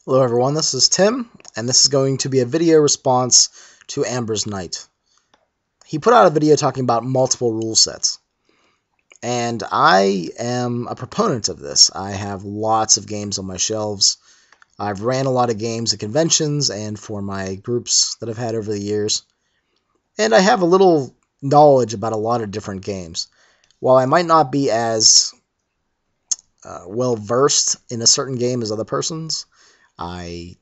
Hello everyone, this is Tim, and this is going to be a video response to Amber's Night. He put out a video talking about multiple rule sets, and I am a proponent of this. I have lots of games on my shelves. I've ran a lot of games at conventions and for my groups that I've had over the years, and I have a little knowledge about a lot of different games. While I might not be as well versed in a certain game as other persons, I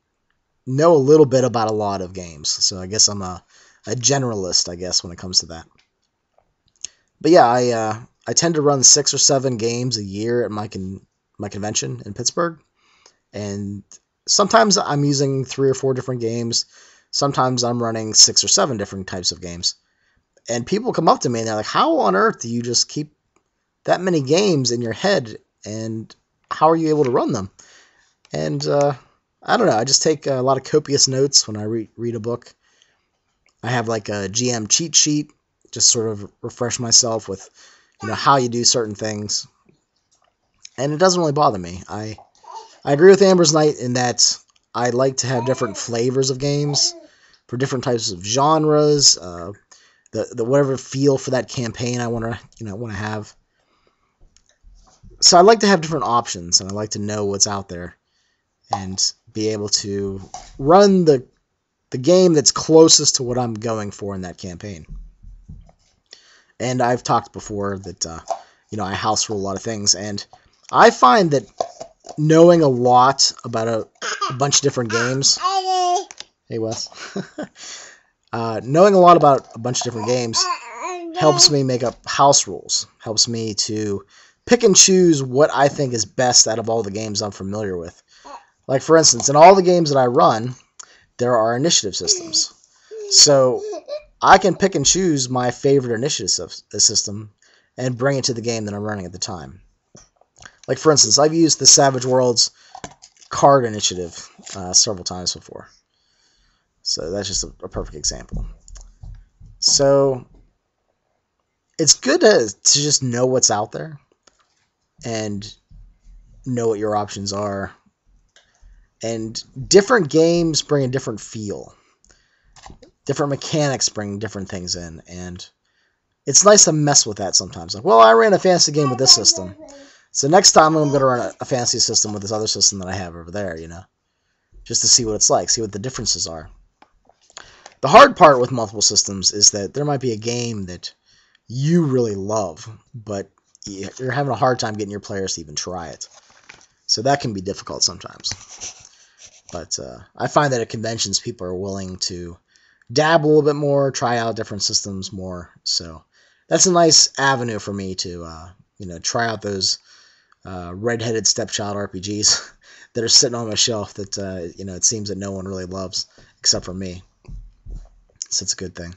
know a little bit about a lot of games, so I guess I'm a generalist, I guess, when it comes to that. But yeah, I tend to run 6 or 7 games a year at my convention in Pittsburgh, and sometimes I'm using 3 or 4 different games. Sometimes I'm running 6 or 7 different types of games. And people come up to me and they're like, how on earth do you just keep that many games in your head, and how are you able to run them? And I don't know, I just take a lot of copious notes when I read a book. I have like a GM cheat sheet, just sort of refresh myself with, how you do certain things. And it doesn't really bother me. I agree with Amber's Night in that I like to have different flavors of games for different types of genres, the whatever feel for that campaign I want to have. So I like to have different options, and I like to know what's out there and be able to run the game that's closest to what I'm going for in that campaign. And I've talked before that, I house rule a lot of things, and I find that knowing a lot about a bunch of different games... Hey, Wes. Knowing a lot about a bunch of different games helps me make up house rules, helps me to pick and choose what I think is best out of all the games I'm familiar with. Like, for instance, in all the games that I run, there are initiative systems. So I can pick and choose my favorite initiative system and bring it to the game that I'm running at the time. Like, for instance, I've used the Savage Worlds card initiative several times before. So that's just a perfect example. So it's good to just know what's out there and know what your options are. And different games bring a different feel. Different mechanics bring different things in. And it's nice to mess with that sometimes. Like, well, I ran a fantasy game with this system, so next time I'm going to run a fantasy system with this other system that I have over there, just to see what it's like, see what the differences are. The hard part with multiple systems is that there might be a game that you really love, but you're having a hard time getting your players to even try it. So that can be difficult sometimes. But I find that at conventions, people are willing to dabble a little bit more, try out different systems more. So that's a nice avenue for me to, try out those red-headed stepchild RPGs that are sitting on my shelf that, it seems that no one really loves except for me. So it's a good thing.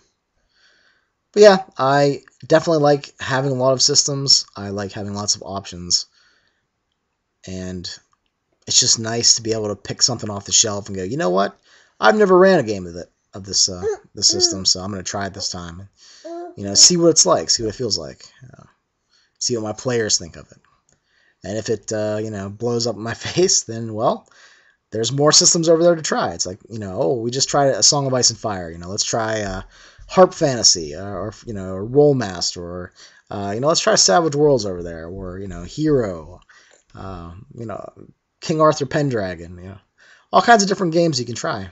But yeah, I definitely like having a lot of systems. I like having lots of options. And it's just nice to be able to pick something off the shelf and go, you know what? I've never ran a game of this system, so I'm going to try it this time. See what it's like, see what it feels like, see what my players think of it. And if it, blows up in my face, then, well, there's more systems over there to try. It's like, we just tried a Song of Ice and Fire. Let's try Harp Fantasy or Rollmaster, or, let's try Savage Worlds over there, or, Hero, King Arthur Pendragon, all kinds of different games you can try.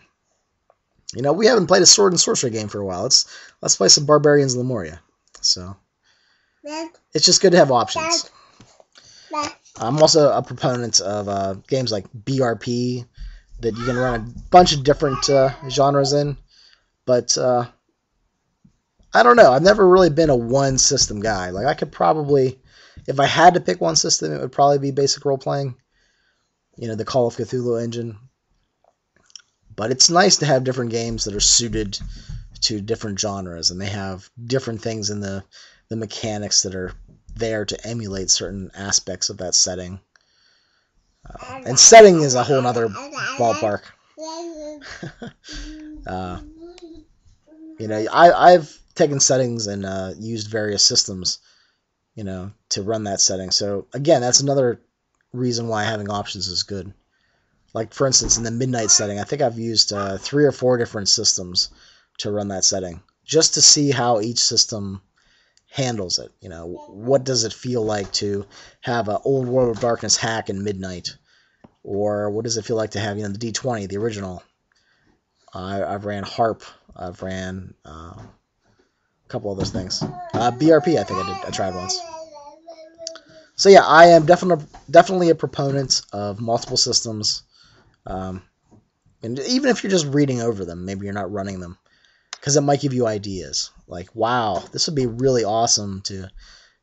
We haven't played a sword and sorcery game for a while. Let's play some Barbarians of Lemuria. So it's just good to have options. I'm also a proponent of games like BRP that you can run a bunch of different genres in. But I don't know. I've never really been a one-system guy. Like, I could probably, if I had to pick one system, it would probably be basic role-playing. The Call of Cthulhu engine. But it's nice to have different games that are suited to different genres, and they have different things in the mechanics that are there to emulate certain aspects of that setting. And setting is a whole other ballpark. I've taken settings and used various systems, to run that setting. So again, that's another reason why having options is good. Like, for instance, in the midnight setting, I think I've used 3 or 4 different systems to run that setting, just to see how each system handles it. You know, what does it feel like to have an Old World of Darkness hack in midnight? Or what does it feel like to have, you know, the D20, the original? I've ran Harp. I've ran a couple other things. BRP, I think I tried once. So yeah, I am definitely a proponent of multiple systems. And even if you're just reading over them, maybe you're not running them, because it might give you ideas. Like, wow, this would be really awesome to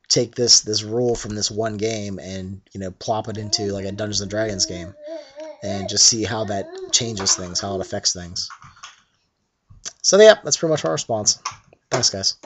take this rule from this one game and, you know, plop it into like a Dungeons and Dragons game and just see how that changes things, how it affects things. So yeah, that's pretty much our response. Thanks, guys.